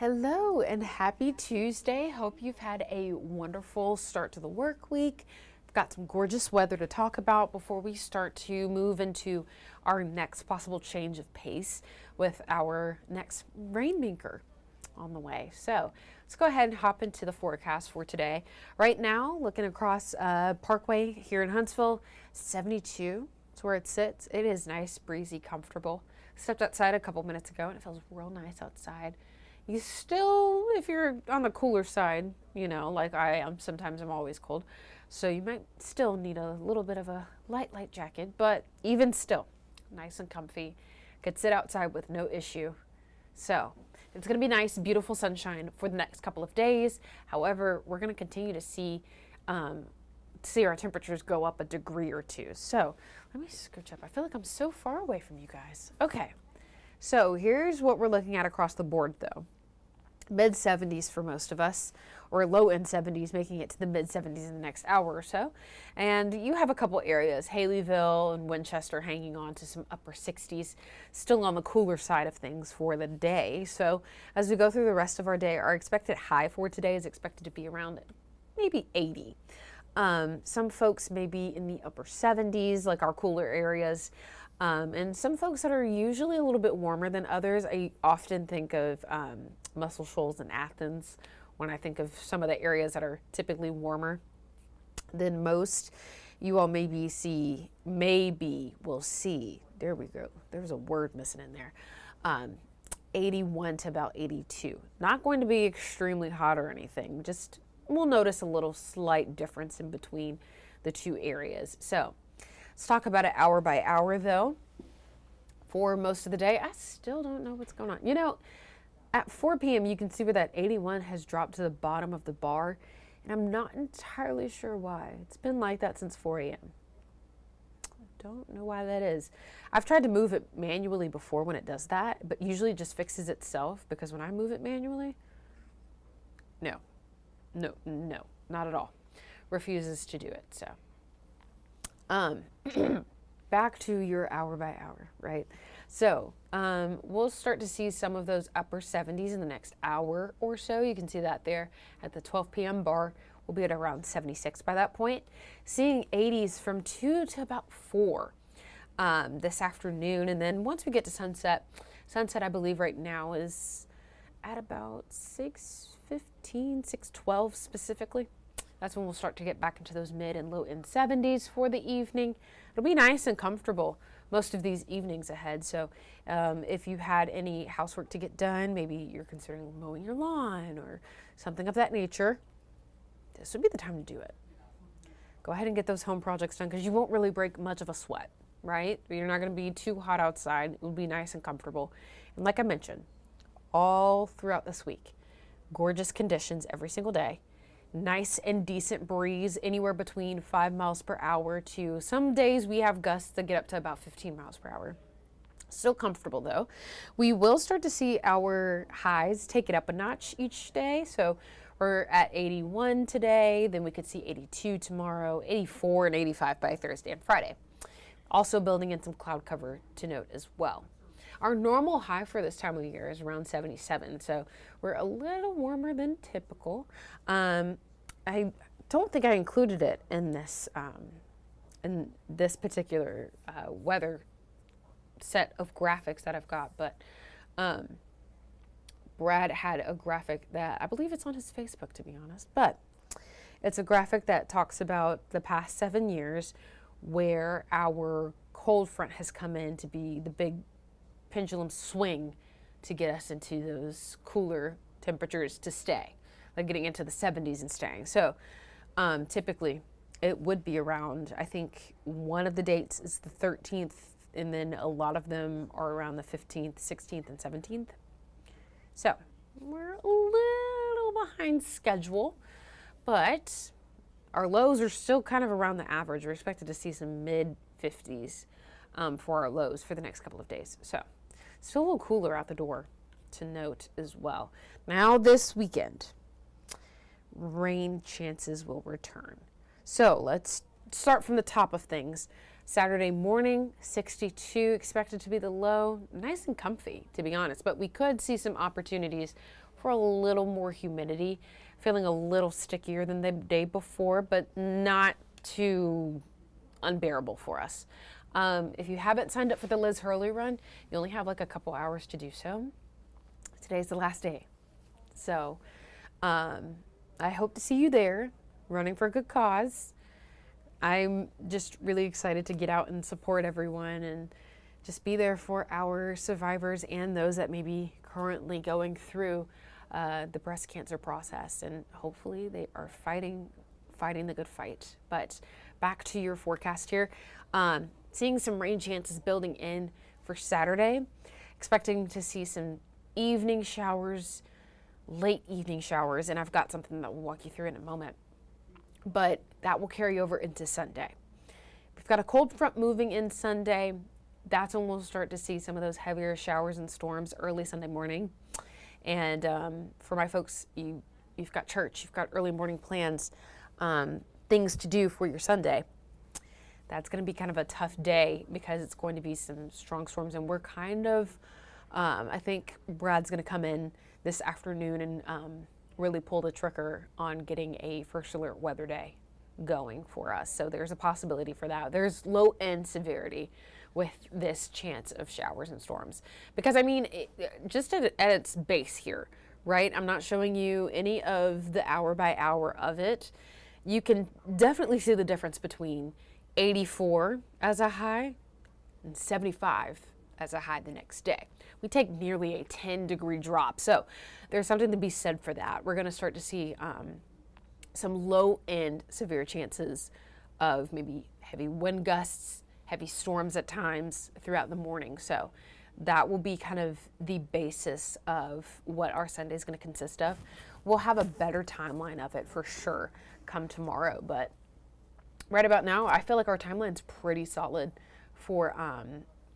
Hello and happy Tuesday. Hope you've had a wonderful start to the work week. We've got some gorgeous weather to talk about before we start to move into our next possible change of pace with our next rainmaker on the way. So let's go ahead and hop into the forecast for today. Right now, looking across Parkway here in Huntsville, 72 is where it sits. It is nice, breezy, comfortable. Stepped outside a couple minutes ago and it feels real nice outside. You still, if you're on the cooler side, you know, like I am, sometimes I'm always cold. So you might still need a little bit of a light jacket, but even still, nice and comfy. Could sit outside with no issue. So it's going to be nice, beautiful sunshine for the next couple of days. However, we're going to continue to see our temperatures go up a degree or two. So let me scooch up. I feel like I'm so far away from you guys. Okay. So here's what we're looking at across the board though. Mid 70s for most of us, or low end 70s, making it to the mid 70s in the next hour or so. And you have a couple areas, Haleyville and Winchester, hanging on to some upper 60s, still on the cooler side of things for the day. So as we go through the rest of our day, our expected high for today is expected to be around maybe 80. Some folks may be in the upper 70s, like our cooler areas. And some folks that are usually a little bit warmer than others. I often think of Muscle Shoals and Athens when I think of some of the areas that are typically warmer than most. You all maybe will see, there we go, there's a word missing in there, 81 to about 82. Not going to be extremely hot or anything, just we'll notice a little slight difference in between the two areas. So let's talk about it hour by hour though. For most of the day, I still don't know what's going on. You know, at 4 p.m. you can see where that 81 has dropped to the bottom of the bar, and I'm not entirely sure why. It's been like that since 4 a.m. I don't know why that is. I've tried to move it manually before when it does that, but usually it just fixes itself, because when I move it manually, no, not at all. Refuses to do it, so. Back to your hour by hour, right? So we'll start to see some of those upper 70s in the next hour or so. You can see that there at the 12 p.m. bar. We'll be at around 76 by that point. Seeing 80s from 2 to about 4 this afternoon. And then once we get to sunset I believe right now is at about 6:15, 6:12 specifically. That's when we'll start to get back into those mid and low end 70s for the evening. It'll be nice and comfortable most of these evenings ahead. So if you had any housework to get done, maybe you're considering mowing your lawn or something of that nature, this would be the time to do it. Go ahead and get those home projects done, because you won't really break much of a sweat, right? You're not going to be too hot outside. It will be nice and comfortable. And like I mentioned, all throughout this week, gorgeous conditions every single day. Nice and decent breeze, anywhere between 5 miles per hour to some days we have gusts that get up to about 15 miles per hour. Still comfortable though. We will start to see our highs take it up a notch each day. So we're at 81 today, then we could see 82 tomorrow, 84 and 85 by Thursday and Friday. Also building in some cloud cover to note as well. Our normal high for this time of year is around 77, so we're a little warmer than typical. I don't think I included it in this particular weather set of graphics that I've got, but Brad had a graphic that I believe it's on his Facebook, to be honest, but it's a graphic that talks about the past 7 years where our cold front has come in to be the big pendulum swing to get us into those cooler temperatures to stay, like getting into the 70s and staying. So typically it would be around, I think one of the dates is the 13th, and then a lot of them are around the 15th, 16th, and 17th. So we're a little behind schedule, but our lows are still kind of around the average. We're expected to see some mid 50s for our lows for the next couple of days. So still a little cooler out the door to note as well. Now this weekend, rain chances will return. So let's start from the top of things. Saturday morning, 62 expected to be the low. Nice and comfy, to be honest, but we could see some opportunities for a little more humidity, feeling a little stickier than the day before, but not too unbearable for us. If you haven't signed up for the Liz Hurley run, you only have like a couple hours to do so. Today's the last day. So I hope to see you there, running for a good cause. I'm just really excited to get out and support everyone and just be there for our survivors and those that may be currently going through the breast cancer process. And hopefully they are fighting the good fight. But back to your forecast here. Seeing some rain chances building in for Saturday. Expecting to see some evening showers, late evening showers, and I've got something that we'll walk you through in a moment. But that will carry over into Sunday. We've got a cold front moving in Sunday. That's when we'll start to see some of those heavier showers and storms early Sunday morning. And for my folks, you've got church, you've got early morning plans, things to do for your Sunday. That's going to be kind of a tough day because it's going to be some strong storms, and we're kind of, I think Brad's going to come in this afternoon and really pull the trigger on getting a first alert weather day going for us. So there's a possibility for that. There's low end severity with this chance of showers and storms, because I mean, just at its base here, right? I'm not showing you any of the hour by hour of it. You can definitely see the difference between 84 as a high and 75 as a high the next day. We take nearly a 10-degree drop. So there's something to be said for that. We're going to start to see some low-end severe chances of maybe heavy wind gusts, heavy storms at times throughout the morning. So that will be kind of the basis of what our Sunday is going to consist of. We'll have a better timeline of it for sure come tomorrow, but right about now, I feel like our timeline's pretty solid for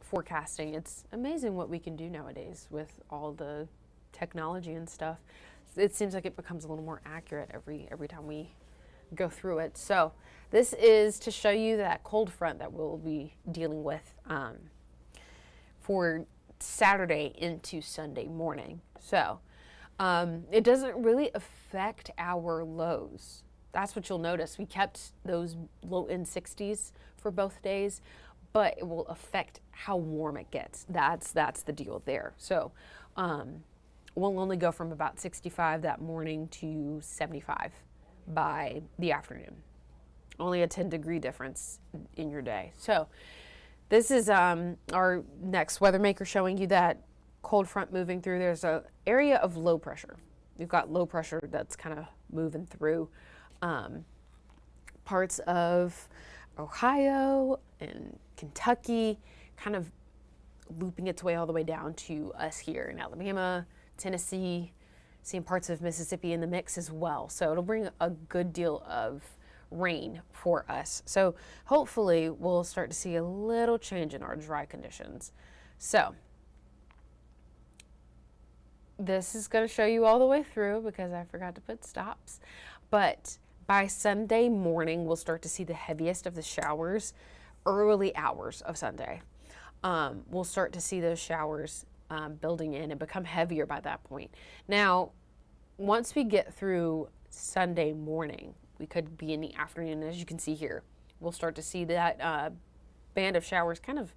forecasting. It's amazing what we can do nowadays with all the technology and stuff. It seems like it becomes a little more accurate every time we go through it. So this is to show you that cold front that we'll be dealing with for Saturday into Sunday morning. So it doesn't really affect our lows. That's what you'll notice. We kept those low end 60s for both days, but it will affect how warm it gets. That's the deal there. So we'll only go from about 65 that morning to 75 by the afternoon. Only a 10-degree difference in your day. So this is our next weather maker showing you that cold front moving through. There's an area of low pressure. We've got low pressure that's kind of moving through parts of Ohio and Kentucky, kind of looping its way all the way down to us here in Alabama, Tennessee, seeing parts of Mississippi in the mix as well. So it'll bring a good deal of rain for us. So hopefully we'll start to see a little change in our dry conditions. So this is going to show you all the way through because I forgot to put stops. But by Sunday morning, we'll start to see the heaviest of the showers early hours of Sunday. We'll start to see those showers building in and become heavier by that point. Now, once we get through Sunday morning, we could be in the afternoon. As you can see here, we'll start to see that band of showers kind of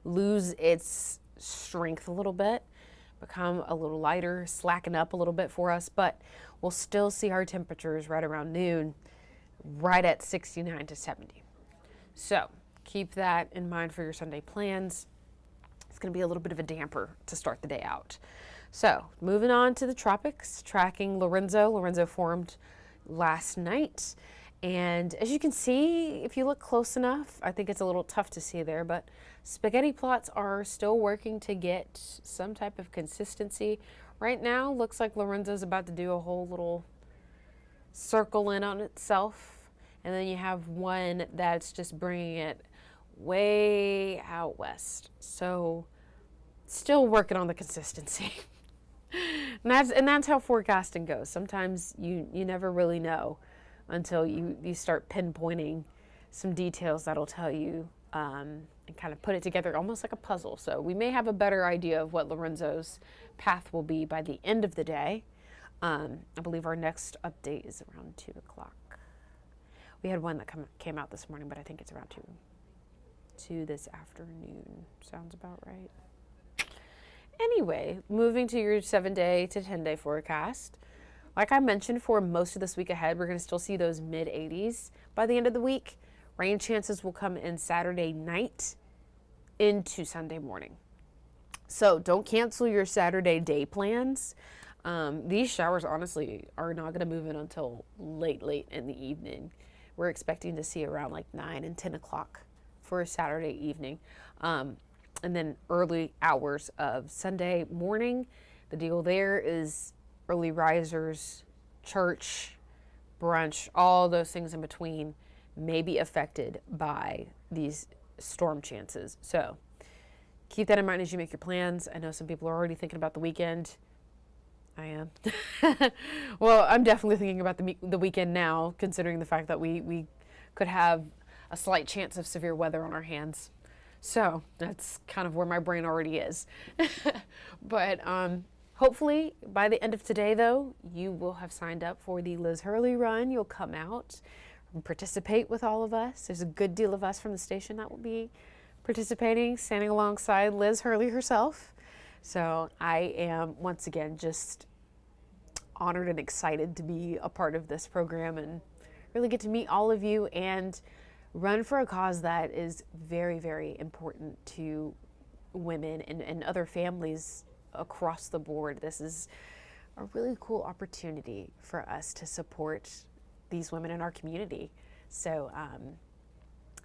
lose its strength a little bit, become a little lighter, slacken up a little bit for us, but we'll still see our temperatures right around noon, right at 69 to 70. So keep that in mind for your Sunday plans. It's going to be a little bit of a damper to start the day out. So moving on to the tropics, tracking Lorenzo. Lorenzo formed last night. And as you can see, if you look close enough, I think it's a little tough to see there, but spaghetti plots are still working to get some type of consistency. Right now, looks like Lorenzo's about to do a whole little circle in on itself. And then you have one that's just bringing it way out west. So still working on the consistency. And that's how forecasting goes. Sometimes you never really know until you start pinpointing some details that'll tell you and kind of put it together almost like a puzzle. So we may have a better idea of what Lorenzo's path will be by the end of the day. I believe our next update is around 2 o'clock. We had one that came out this morning, but I think it's around 2 this afternoon. Sounds about right. Anyway, moving to your 7-day to 10-day forecast. Like I mentioned, for most of this week ahead, we're going to still see those mid-80s by the end of the week. Rain chances will come in Saturday night into Sunday morning. So don't cancel your Saturday day plans. These showers honestly are not going to move in until late in the evening. We're expecting to see around like 9 and 10 o'clock for a Saturday evening. And then early hours of Sunday morning. The deal there is early risers, church, brunch, all those things in between may be affected by these storm chances. So keep that in mind as you make your plans. I know some people are already thinking about the weekend. I am. Well, I'm definitely thinking about the weekend now, considering the fact that we could have a slight chance of severe weather on our hands. So that's kind of where my brain already is. But hopefully by the end of today, though, you will have signed up for the Liz Hurley run. You'll come out and participate with all of us. There's a good deal of us from the station that will be participating, standing alongside Liz Hurley herself. So I am, once again, just honored and excited to be a part of this program and really get to meet all of you and run for a cause that is very, very important to women and other families across the board. This is a really cool opportunity for us to support these women in our community. So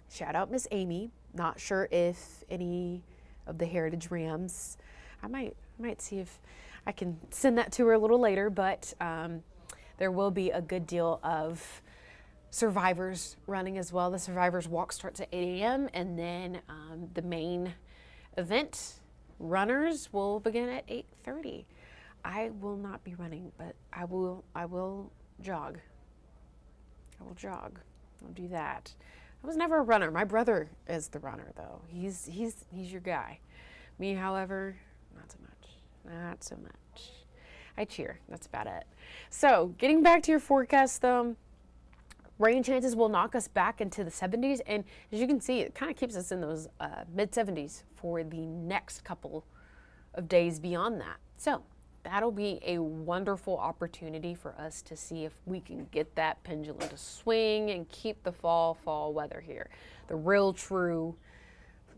shout out Miss Amy. Not sure if any of the Heritage Rams, I might see if I can send that to her a little later, but there will be a good deal of survivors running as well. The Survivors Walk starts at 8 a.m. and then the main event runners will begin at 8:30. I will not be running, but I will jog. I will jog. I'll do that. I was never a runner. My brother is the runner, though. He's your guy. Me, however, not so much. Not so much. I cheer. That's about it. So, getting back to your forecast, though, rain chances will knock us back into the 70s, and as you can see, it kind of keeps us in those mid-70s for the next couple of days beyond that. So, that'll be a wonderful opportunity for us to see if we can get that pendulum to swing and keep the fall weather here. The real true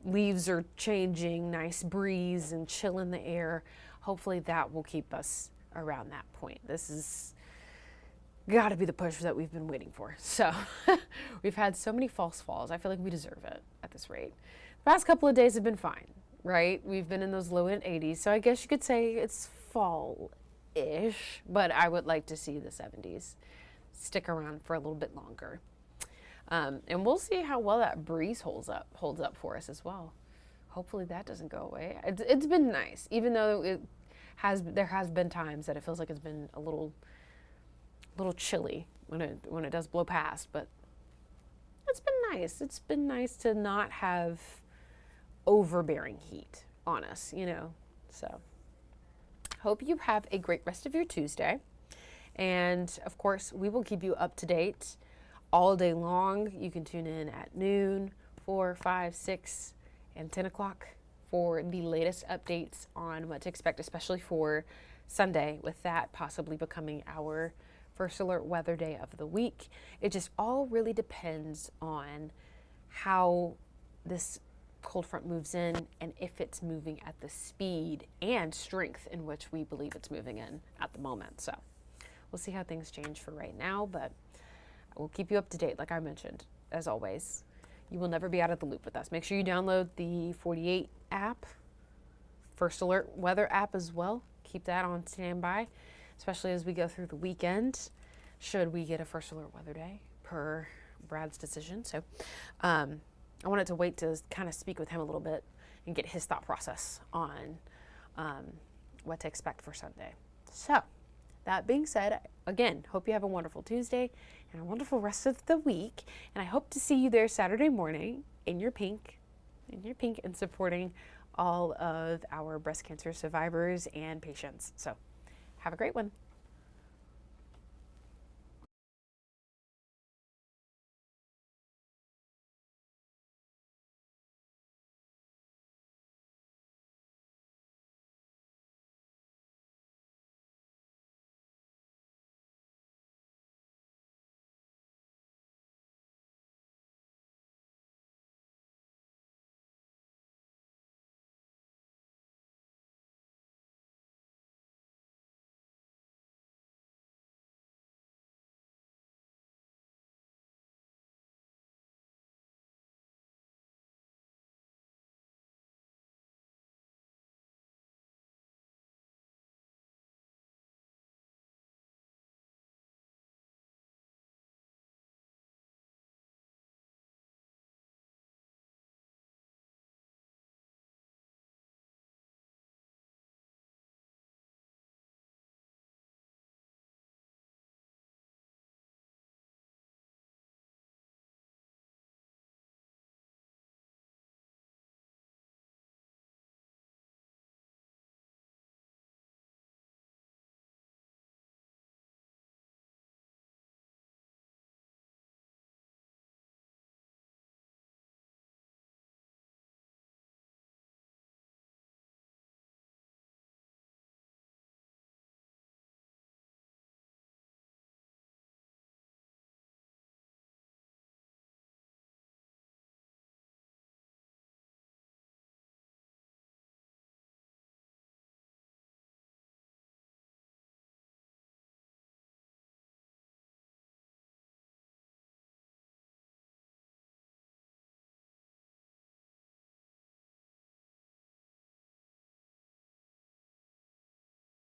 leaves are changing, nice breeze and chill in the air. Hopefully that will keep us around that point. This is got to be the push that we've been waiting for. So we've had so many false falls. I feel like we deserve it at this rate. The past couple of days have been fine, right? We've been in those low end 80s. So I guess you could say it's fall-ish, but I would like to see the 70s stick around for a little bit longer. And we'll see how well that breeze holds up for us as well. Hopefully that doesn't go away. It's been nice, even though there has been times that it feels like it's been a little chilly when it does blow past, but it's been nice. It's been nice to not have overbearing heat on us, So hope you have a great rest of your Tuesday. And of course, we will keep you up to date all day long. You can tune in at noon, 4, 5, 6, and 10 o'clock for the latest updates on what to expect, especially for Sunday, with that possibly becoming our first alert weather day of the week. It just all really depends on how this cold front moves in and if it's moving at the speed and strength in which we believe it's moving in at the moment. So we'll see how things change for right now, but we'll keep you up to date, like I mentioned. As always, you will never be out of the loop with us. Make sure you download the 48 app, First Alert Weather app as well. Keep that on standby, especially as we go through the weekend, should we get a First Alert Weather day per Brad's decision. So I wanted to wait to kind of speak with him a little bit and get his thought process on what to expect for Sunday. So that being said, again, hope you have a wonderful Tuesday and a wonderful rest of the week. And I hope to see you there Saturday morning in your pink, and supporting all of our breast cancer survivors and patients. So have a great one.